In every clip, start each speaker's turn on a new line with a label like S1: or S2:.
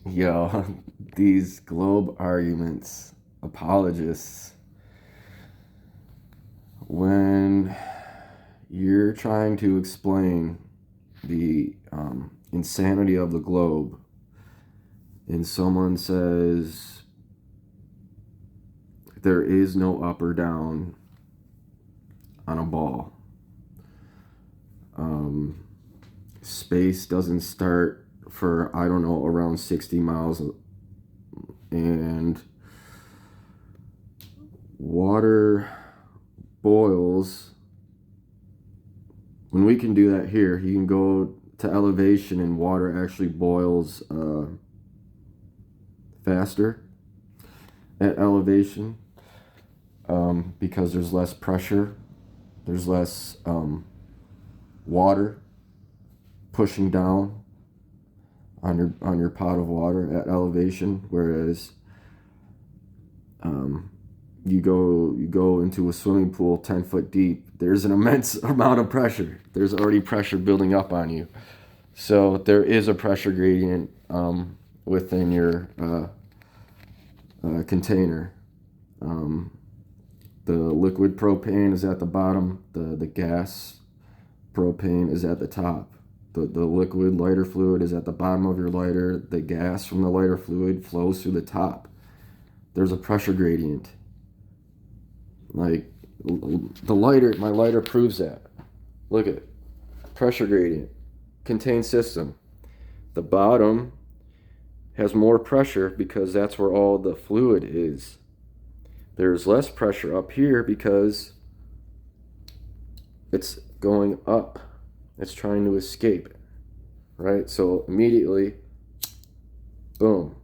S1: Yo, these globe arguments, apologists, when you're trying to explain the insanity of the globe, and someone says there is no up or down on a ball, space doesn't start for, I don't know, around 60 miles, and water boils. When we can do that here, you can go to elevation and water actually boils faster at elevation, because there's less pressure, there's less water pushing down on your pot of water at elevation, whereas you go into a swimming pool 10 foot deep, there's an immense amount of pressure. There's already pressure building up on you. So there is a pressure gradient within your container. The liquid propane is at the bottom. The gas propane is at the top. The liquid lighter fluid is at the bottom of your lighter. The gas from the lighter fluid flows through the top. There's a pressure gradient. Like the lighter, my lighter proves that. Look at it. Pressure gradient. Contained system. The bottom has more pressure because that's where all the fluid is. There's less pressure up here because it's going up. It's trying to escape, right? So immediately, boom.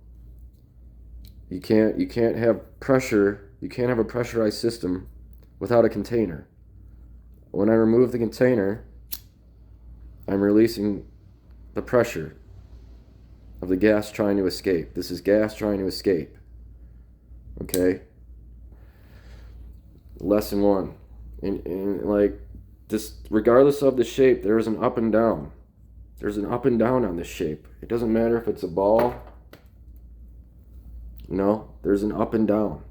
S1: You can't have pressure. You can't have a pressurized system without a container. When I remove the container, I'm releasing the pressure of the gas trying to escape. This is gas trying to escape. Okay? Lesson one. And like, just regardless of the shape, there is an up and down. There's an up and down on this shape. It doesn't matter if it's a ball. No, there's an up and down.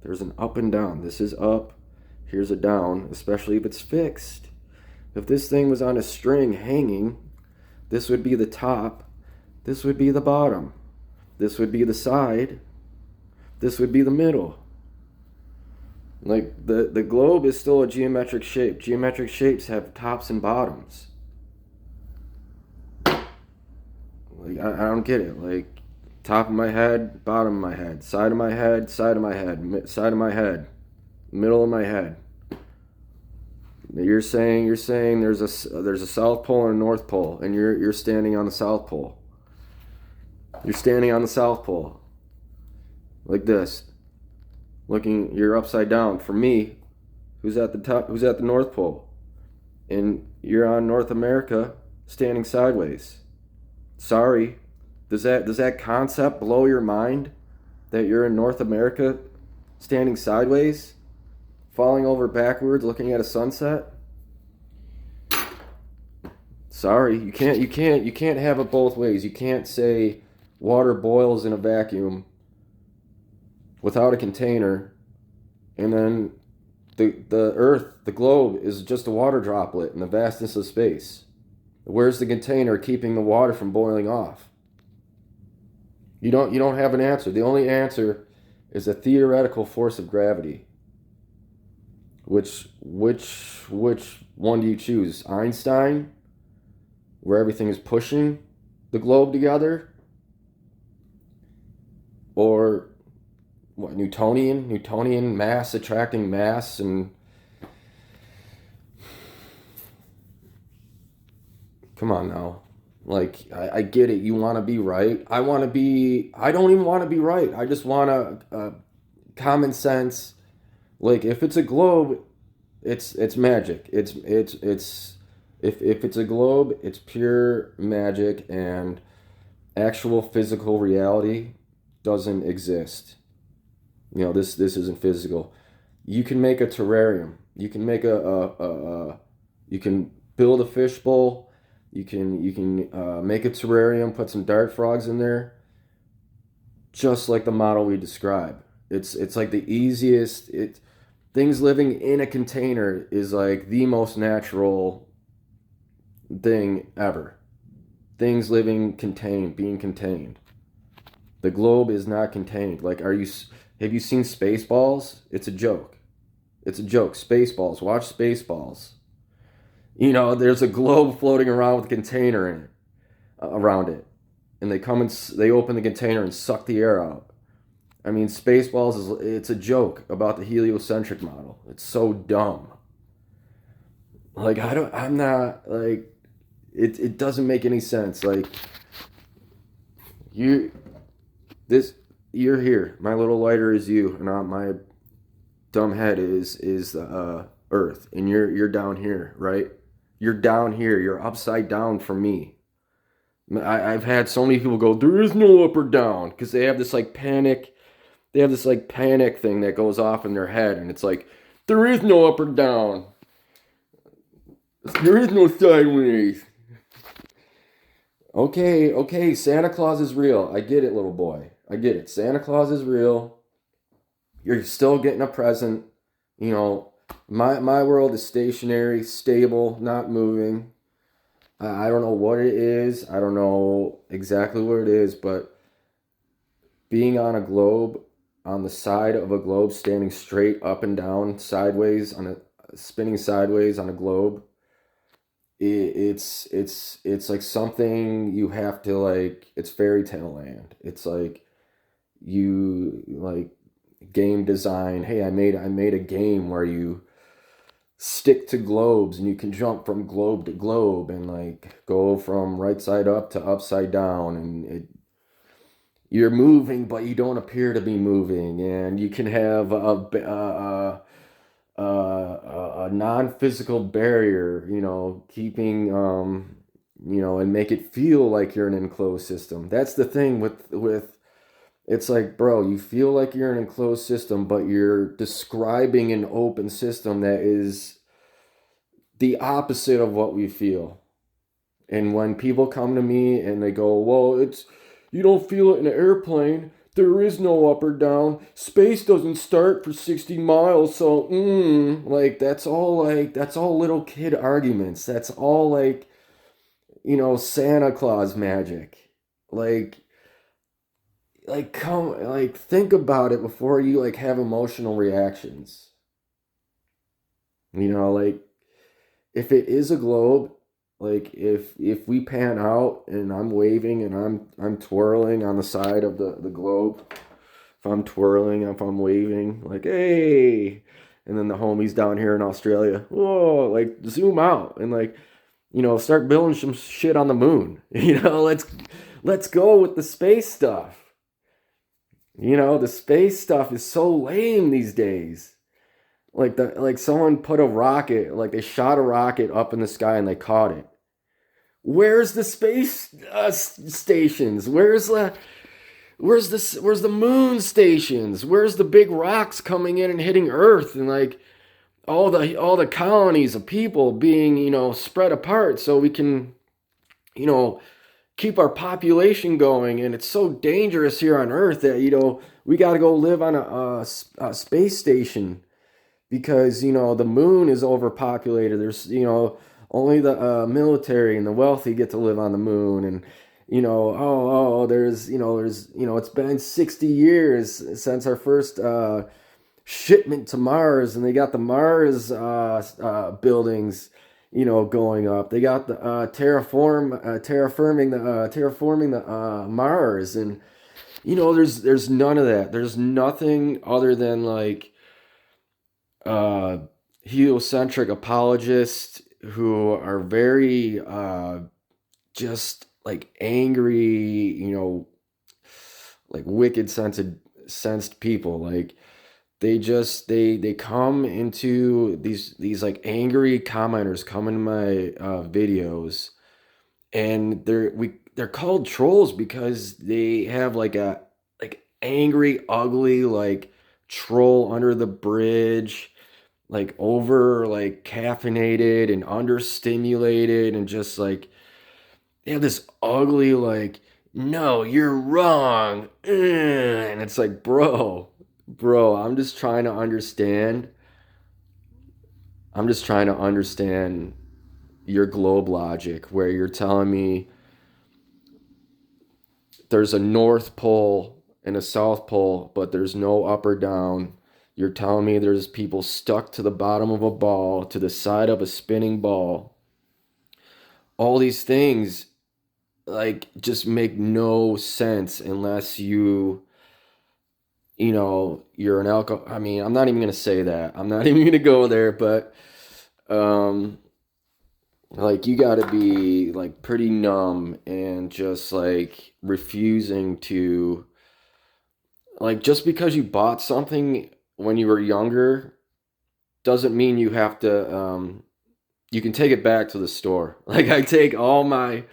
S1: There's an up and down. This is up. Here's a down, especially if it's fixed. If this thing was on a string hanging, this would be the top. This would be the bottom. This would be the side. This would be the middle. Like the globe is still a geometric shape. Geometric shapes have tops and bottoms. Like I don't get it. Like top of my head, bottom of my head, side of my head, side of my head, side of my head, middle of my head. You're saying there's a South Pole and a North Pole, and you're standing on the South Pole. You're standing on the South Pole, like this, looking. You're upside down. For me, who's at the top? Who's at the North Pole? And you're on North America, standing sideways. Sorry, does that concept blow your mind? That you're in North America, standing sideways, falling over backwards, looking at a sunset? Sorry, you can't have it both ways. You can't say water boils in a vacuum without a container, and then the earth, the globe, is just a water droplet in the vastness of space. Where's the container keeping the water from boiling off? You don't have an answer. The only answer is a theoretical force of gravity. Which one do you choose? Einstein, where everything is pushing the globe together? Or what, Newtonian mass attracting mass? And come on now. Like, I get it. You want to be right. I don't even want to be right. I just want a common sense. Like, if it's a globe, it's magic. It's if it's a globe, it's pure magic, and actual physical reality doesn't exist. This isn't physical. You can make a terrarium. You can make you can build a fishbowl. You can make a terrarium, put some dart frogs in there, just like the model we describe. It's like the easiest. It Things living in a container is like the most natural thing ever. Things living contained, being contained. The globe is not contained. Like, have you seen Spaceballs? It's a joke. It's a joke. Spaceballs. Watch Spaceballs. There's a globe floating around with a container in it, around it, and they open the container and suck the air out. I mean, Spaceballs it's a joke about the heliocentric model. It's so dumb. Like, I'm not like it doesn't make any sense. Like, you this you're here. My little lighter is you, and my dumb head is the Earth, and you're down here, right? You're down here. You're upside down from me. I've had so many people go, there is no up or down, because they have this like panic. They have this like panic thing that goes off in their head, and it's like, there is no up or down. There is no sideways. Okay, Santa Claus is real. I get it, little boy. I get it. Santa Claus is real. You're still getting a present. You know, my world is stationary, stable, not moving. I don't know what it is. I don't know exactly what it is, but being on a globe, on the side of a globe, standing straight up and down, sideways spinning sideways on a globe, it's like something you have to like. It's fairy tale land. It's like you like game design. Hey, I made a game where you stick to globes and you can jump from globe to globe and like go from right side up to upside down, and you're moving but you don't appear to be moving, and you can have a non-physical barrier, keeping and make it feel like you're in an enclosed system. That's the thing with it's like, bro, you feel like you're in an enclosed system, but you're describing an open system that is the opposite of what we feel. And when people come to me and they go, well, you don't feel it in an airplane. There is no up or down. Space doesn't start for 60 miles. So, that's all little kid arguments. That's all like, Santa Claus magic. Like, think about it before you like have emotional reactions. Like, if it is a globe, like if we pan out and I'm waving and I'm twirling on the side of the globe, if I'm twirling, if I'm waving, like, hey, and then the homies down here in Australia, whoa, like, zoom out and like, start building some shit on the moon. Let's go with the space stuff. The space stuff is so lame these days. Like someone put a rocket, like they shot a rocket up in the sky and they caught it. Where's the space stations? Where's the moon stations? Where's the big rocks coming in and hitting Earth, and like all the colonies of people being, spread apart so we can, you know, keep our population going? And it's so dangerous here on Earth that, we got to go live on a space station because, the moon is overpopulated. There's, only the military and the wealthy get to live on the moon. And, it's been 60 years since our first shipment to Mars, and they got the Mars buildings, going up. They got the terraforming the Mars, and there's none of that. There's nothing other than like uh, heliocentric apologists who are very just like angry, like wicked sensed people. Like they come into these like angry commenters come into my videos, and they're called trolls because they have like a like angry, ugly, like troll under the bridge, like over like caffeinated and understimulated, and just like they have this ugly like no, you're wrong. Ugh. And it's like, bro, I'm just trying to understand your globe logic where you're telling me there's a North Pole and a South Pole, but there's no up or down. You're telling me there's people stuck to the bottom of a ball, to the side of a spinning ball. All these things like just make no sense unless you're an alcohol. I mean, I'm not even gonna say that. I'm not even gonna go there, but um, like you gotta be like pretty numb and just like refusing to like just because you bought something when you were younger doesn't mean you have to you can take it back to the store. Like I take all my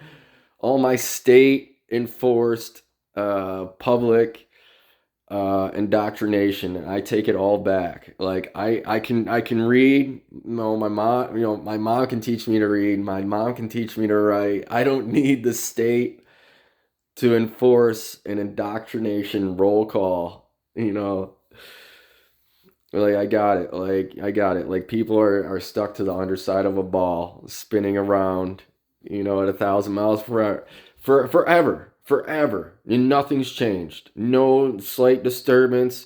S1: state enforced public indoctrination and I take it all back. Like I can read. My mom can teach me to read. My mom can teach me to write. I don't need the state to enforce an indoctrination roll call. Like I got it. Like people are stuck to the underside of a ball, spinning around, at 1,000 miles per hour, forever, and nothing's changed. No slight disturbance.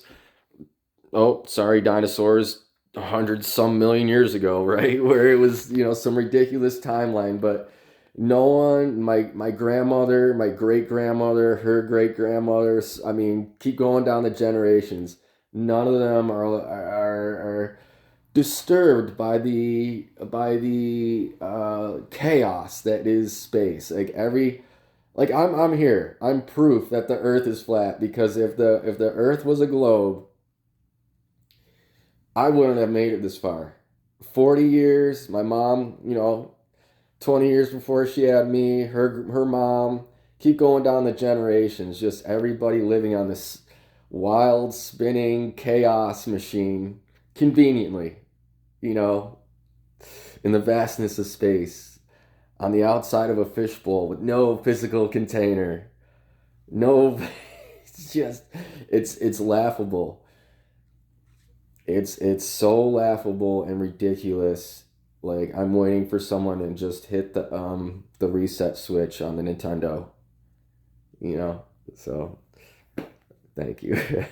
S1: Oh, sorry, dinosaurs, 100 some million years ago, right? Where it was, some ridiculous timeline, but no one, my grandmother, my great grandmother, her great grandmothers. I mean, keep going down the generations. None of them are disturbed by the chaos that is space. Like I'm here. I'm proof that the Earth is flat because if the Earth was a globe, I wouldn't have made it this far. 40 years, my mom, 20 years before she had me, her mom, keep going down the generations, just everybody living on this wild spinning chaos machine conveniently, you know, in the vastness of space, on the outside of a fishbowl with no physical container. No, it's just it's laughable. It's so laughable and ridiculous. Like I'm waiting for someone to just hit the reset switch on the Nintendo, you know? So, thank you.